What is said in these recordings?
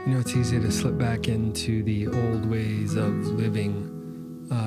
It's easy to slip back into the old ways of living,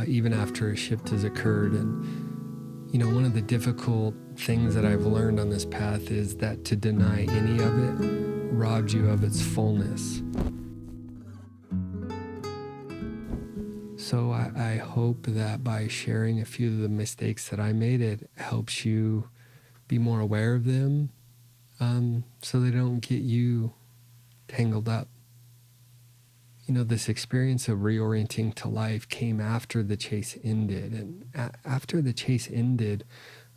even after a shift has occurred. And one of the difficult things that I've learned on this path is that to deny any of it robs you of its fullness. So I hope that by sharing a few of the mistakes that I made, it helps you be more aware of them, so they don't get you tangled up. This experience of reorienting to life came after the chase ended. And after the chase ended,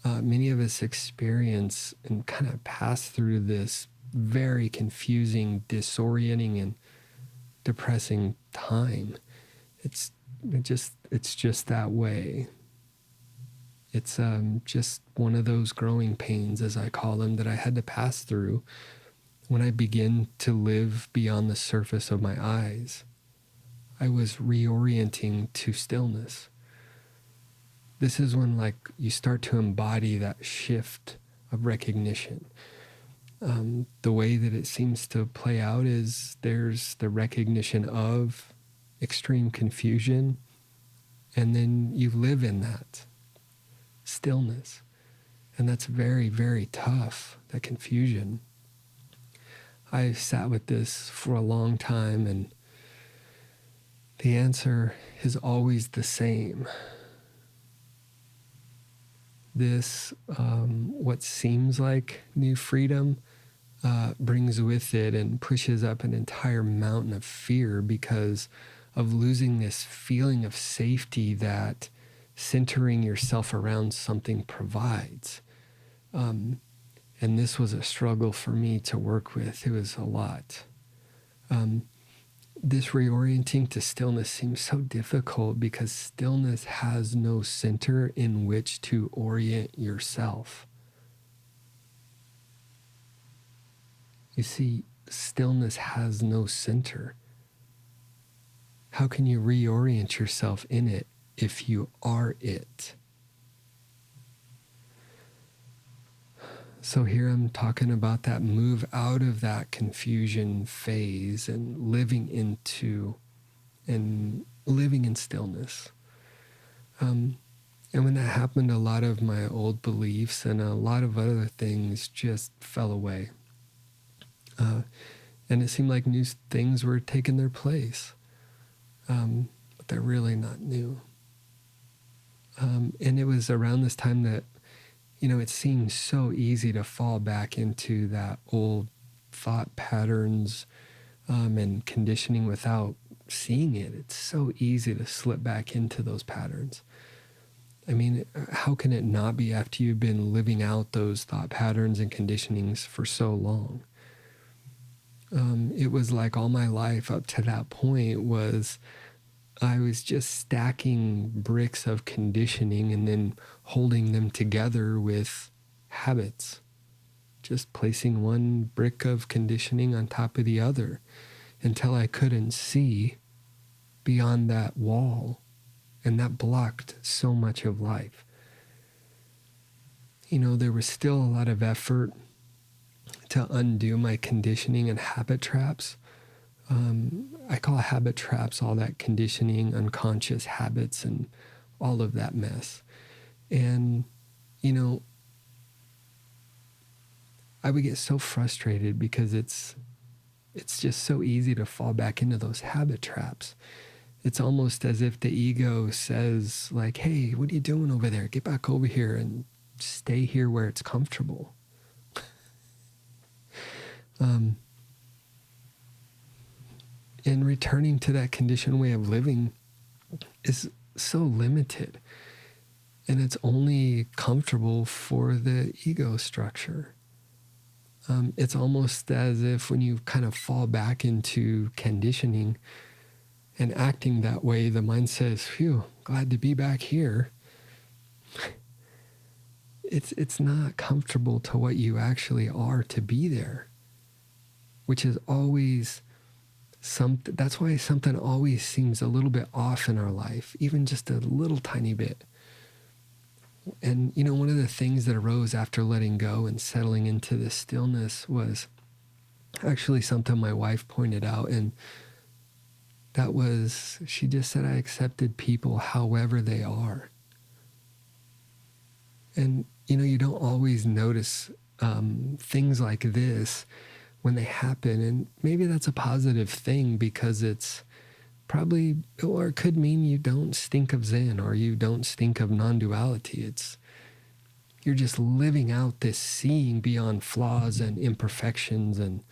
many of us experience and kind of pass through this very confusing, disorienting, and depressing time. It's just that way. It's just one of those growing pains, as I call them, that I had to pass through when I began to live beyond the surface of my eyes. I was reorienting to stillness. This is when you start to embody that shift of recognition. The way that it seems to play out is there's the recognition of extreme confusion, and then you live in that stillness. And that's very, very tough, that confusion. I sat with this for a long time, and the answer is always the same. This, what seems like new freedom, brings with it and pushes up an entire mountain of fear because of losing this feeling of safety that centering yourself around something provides. And this was a struggle for me to work with. It was a lot. This reorienting to stillness seems so difficult because stillness has no center in which to orient yourself. You see, stillness has no center. How can you reorient yourself in it if you are it? So here I'm talking about that move out of that confusion phase and living in stillness. And when that happened, a lot of my old beliefs and a lot of other things just fell away. And it seemed like new things were taking their place. But they're really not new. And it was around this time that it seems so easy to fall back into that old thought patterns and conditioning without seeing it. It's so easy to slip back into those patterns. I mean, how can it not be after you've been living out those thought patterns and conditionings for so long? It was like all my life up to that point I was just stacking bricks of conditioning and then holding them together with habits. Just placing one brick of conditioning on top of the other until I couldn't see beyond that wall. And that blocked so much of life. There was still a lot of effort to undo my conditioning and habit traps. I call habit traps all that conditioning, unconscious habits, and all of that mess. And, I would get so frustrated because it's just so easy to fall back into those habit traps. It's almost as if the ego says, hey, what are you doing over there? Get back over here and stay here where it's comfortable. And returning to that conditioned way of living is so limited. And it's only comfortable for the ego structure. It's almost as if when you kind of fall back into conditioning and acting that way, the mind says, phew, glad to be back here. It's not comfortable to what you actually are to be there, which is always something. That's why something always seems a little bit off in our life, even just a little tiny bit. And, one of the things that arose after letting go and settling into this stillness was actually something my wife pointed out, and that was, she just said, I accepted people however they are. And, you don't always notice things like this when they happen. And maybe that's a positive thing, because it's probably, or it could mean you don't stink of Zen, or you don't stink of non-duality. You're just living out this seeing beyond flaws and imperfections and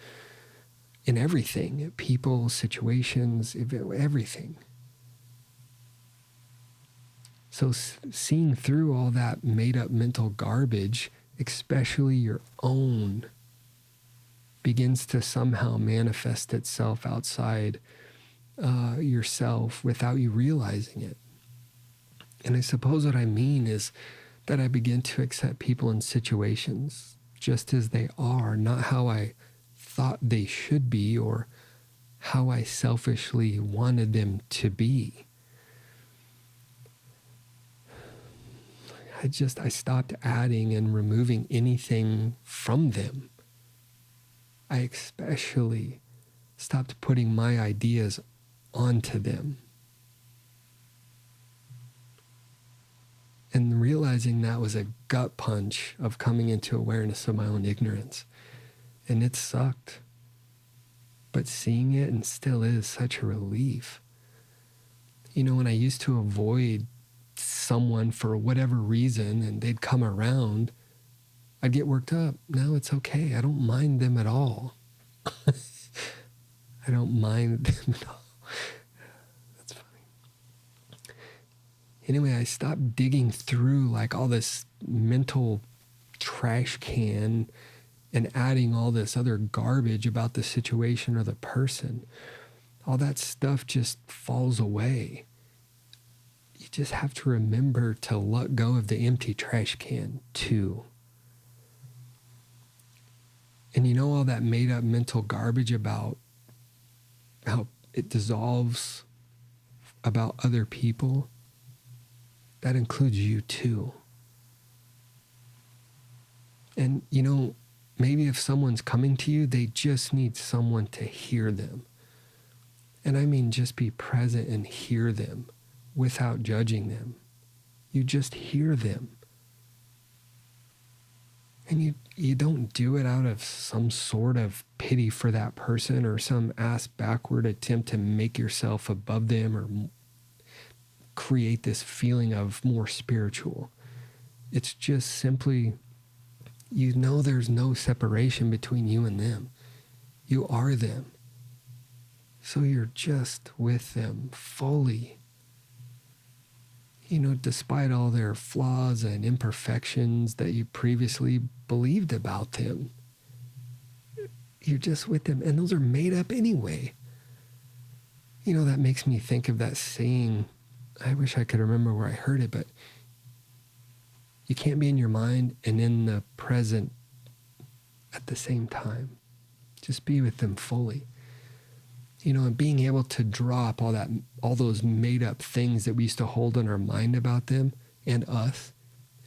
in everything, people, situations, everything. So seeing through all that made up mental garbage, especially your own, begins to somehow manifest itself outside yourself without you realizing it. And I suppose what I mean is that I begin to accept people and situations just as they are, not how I thought they should be or how I selfishly wanted them to be. I stopped adding and removing anything from them. I especially stopped putting my ideas onto them. And realizing that was a gut punch of coming into awareness of my own ignorance. And it sucked. But seeing it, and still is, such a relief. When I used to avoid someone for whatever reason and they'd come around, I'd get worked up. Now it's okay. I don't mind them at all. I don't mind them at all. That's funny. Anyway, I stopped digging through like all this mental trash can and adding all this other garbage about the situation or the person. All that stuff just falls away. You just have to remember to let go of the empty trash can too. And all that made up mental garbage about how it dissolves about other people, that includes you too. And maybe if someone's coming to you, they just need someone to hear them. And I mean just be present and hear them without judging them. You just hear them. And you don't do it out of some sort of pity for that person or some ass-backward attempt to make yourself above them or create this feeling of more spiritual. It's just simply, there's no separation between you and them. You are them. So you're just with them fully. Despite all their flaws and imperfections that you previously believed about them, you're just with them. And those are made up anyway. That makes me think of that saying. I wish I could remember where I heard it, but you can't be in your mind and in the present at the same time. Just be with them fully. And being able to drop all those made up things that we used to hold in our mind about them and us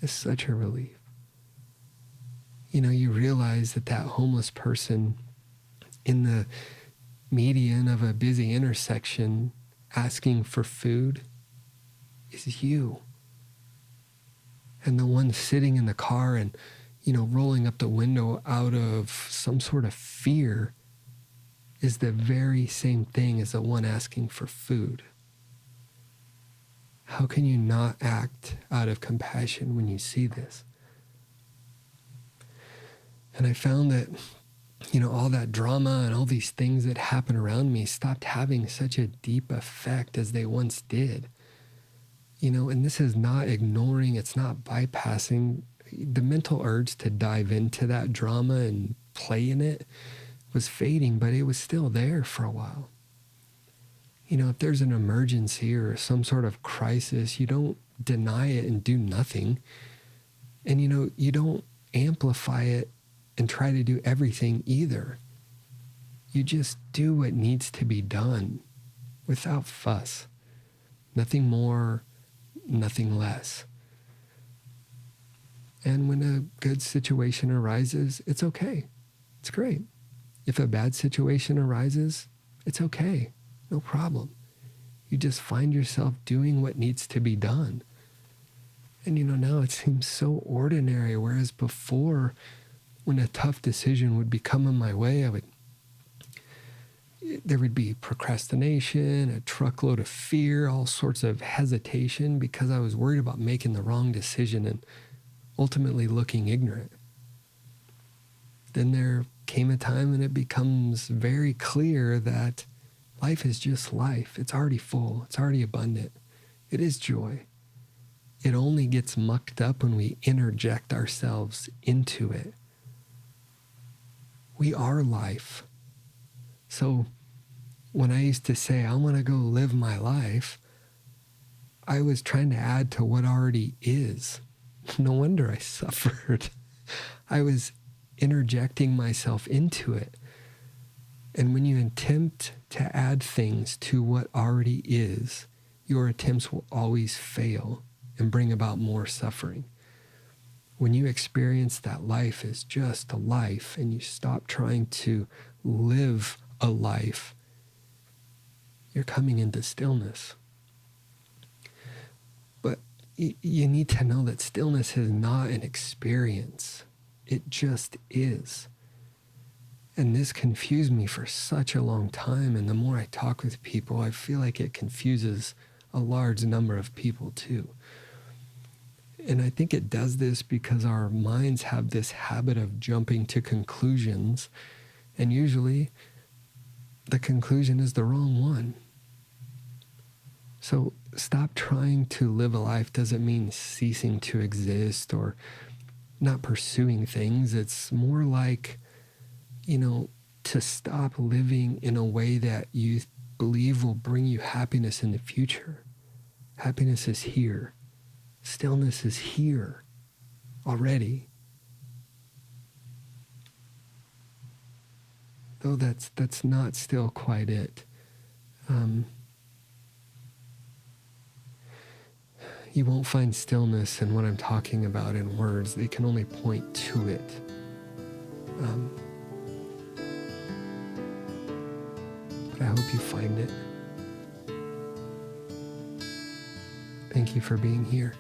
is such a relief. You realize that homeless person in the median of a busy intersection asking for food is you. And the one sitting in the car and, rolling up the window out of some sort of fear is the very same thing as the one asking for food. How can you not act out of compassion when you see this? And I found that, all that drama and all these things that happen around me stopped having such a deep effect as they once did. And this is not ignoring, it's not bypassing. The mental urge to dive into that drama and play in it was fading, but it was still there for a while. If there's an emergency or some sort of crisis, you don't deny it and do nothing. And you don't amplify it and try to do everything either. You just do what needs to be done without fuss. Nothing more, nothing less. And when a good situation arises, it's okay. It's great. If a bad situation arises, it's okay. No problem. You just find yourself doing what needs to be done. And now it seems so ordinary, whereas before, when a tough decision would be coming my way, there would be procrastination, a truckload of fear, all sorts of hesitation because I was worried about making the wrong decision and ultimately looking ignorant. Then there came a time when it becomes very clear that life is just life. It's already full. It's already abundant. It is joy. It only gets mucked up when we interject ourselves into it. We are life. So when I used to say, I want to go live my life, I was trying to add to what already is. No wonder I suffered. I was interjecting myself into it. And when you attempt to add things to what already is, your attempts will always fail and bring about more suffering. When you experience that life is just a life and you stop trying to live a life, you're coming into stillness. But you need to know that stillness is not an experience. It just is. And this confused me for such a long time. And the more I talk with people, I feel like it confuses a large number of people too. And I think it does this because our minds have this habit of jumping to conclusions. And usually the conclusion is the wrong one. So stop trying to live a life doesn't mean ceasing to exist or not pursuing things. It's more like, to stop living in a way that you believe will bring you happiness in the future. Happiness is here. Stillness is here already. Though that's not still quite it. You won't find stillness in what I'm talking about in words. They can only point to it. But I hope you find it. Thank you for being here.